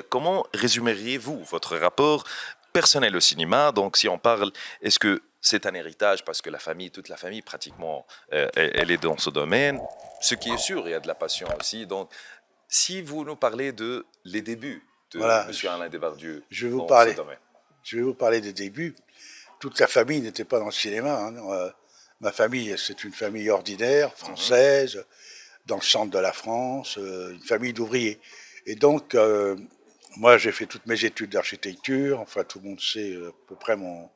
Comment résumeriez-vous votre rapport personnel au cinéma? Donc, si on parle, est-ce que c'est un héritage parce que la famille, toute la famille pratiquement, elle est dans ce domaine? Ce qui est sûr, il y a de la passion aussi. Donc, si vous nous parlez de les débuts de Voilà, Monsieur Alain Debardieu je vais vous dans ce parler. domaine. Je vais vous parler des débuts. Toute la famille n'était pas dans le cinéma, hein. Ma famille, c'est une famille ordinaire, Mhm, française, dans le centre de la France, une famille d'ouvriers. Et donc, moi, j'ai fait toutes mes études d'architecture. Enfin, tout le monde sait à peu près mon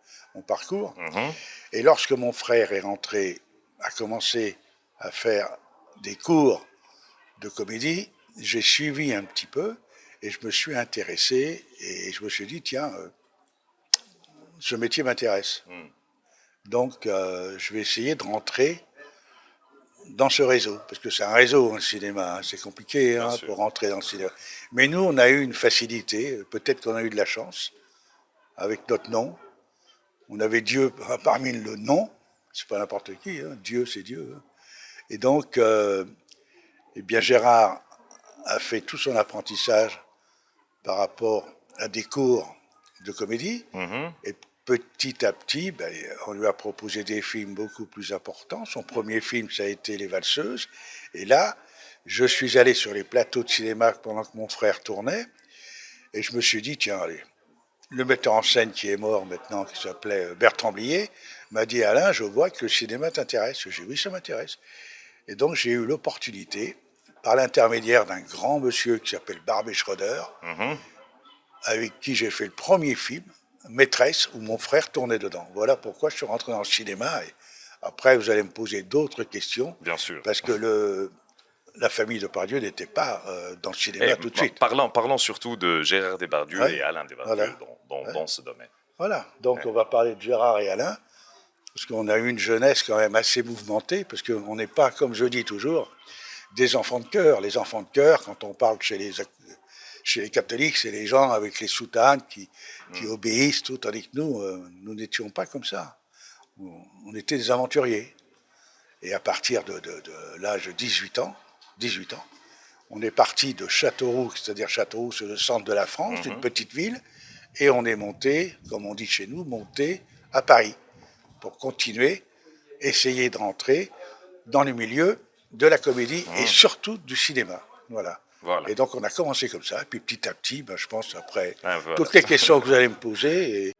parcours. mhm. Et lorsque mon frère est rentré, a commencé à faire des cours de comédie, j'ai suivi un petit peu et je me suis intéressé et je me suis dit, tiens, ce métier m'intéresse. Hmm, Donc, je vais essayer de rentrer dans ce réseau, parce que c'est un réseau, hein, le cinéma, hein. C'est compliqué, bien hein, sûr. pour rentrer dans le cinéma. Mais nous, on a eu une facilité, peut-être qu'on a eu de la chance avec notre nom. On avait Dieu parmi le nom, c'est pas n'importe qui, hein. Dieu c'est Dieu, hein. Et donc, eh bien Gérard a fait tout son apprentissage par rapport à des cours de comédie. Mhm, Et petit à petit, ben, on lui a proposé des films beaucoup plus importants. Son premier film, ça a été Les Valseuses. Et là, je suis allé sur les plateaux de cinéma pendant que mon frère tournait. Et je me suis dit, tiens, allez, le metteur en scène qui est mort maintenant, qui s'appelait Bertrand Blier, m'a dit, Alain, je vois que le cinéma t'intéresse. J'ai dit, oui, ça m'intéresse. Et donc, j'ai eu l'opportunité, par l'intermédiaire d'un grand monsieur qui s'appelle Barbet Schroeder, mhm. avec qui j'ai fait le premier film, Maîtresse, où mon frère tournait dedans. Voilà pourquoi je suis rentré dans le cinéma. Et après, vous allez me poser d'autres questions, Bien sûr. parce que la famille de Pardieu n'était pas dans le Et cinéma tout de suite. parlons surtout de Gérard Debardieu Ouais, et Alain Debardieu voilà. Ouais, dans ce domaine. voilà. Donc Ouais. on va parler de Gérard et Alain, parce qu'on a eu une jeunesse quand même assez mouvementée, parce qu'on n'est pas, comme je dis toujours, des enfants de cœur. Les enfants de cœur, quand on parle chez les catholiques, c'est les gens avec les soutanes qui Hmm. obéissent, tout, tandis que nous, nous n'étions pas comme ça. On était des aventuriers. Et à partir de l'âge de 18 ans, on est parti de Châteauroux, c'est-à-dire Châteauroux, c'est le centre de la France, une Mhm. petite ville, et on est monté, comme on dit chez nous, monté à Paris pour continuer, essayer de rentrer dans le milieu de la comédie et Mhm. surtout du cinéma. Voilà. Voilà. Et donc on a commencé comme ça, et puis petit à petit, ben, je pense après Ah, voilà. toutes les questions que vous allez me poser,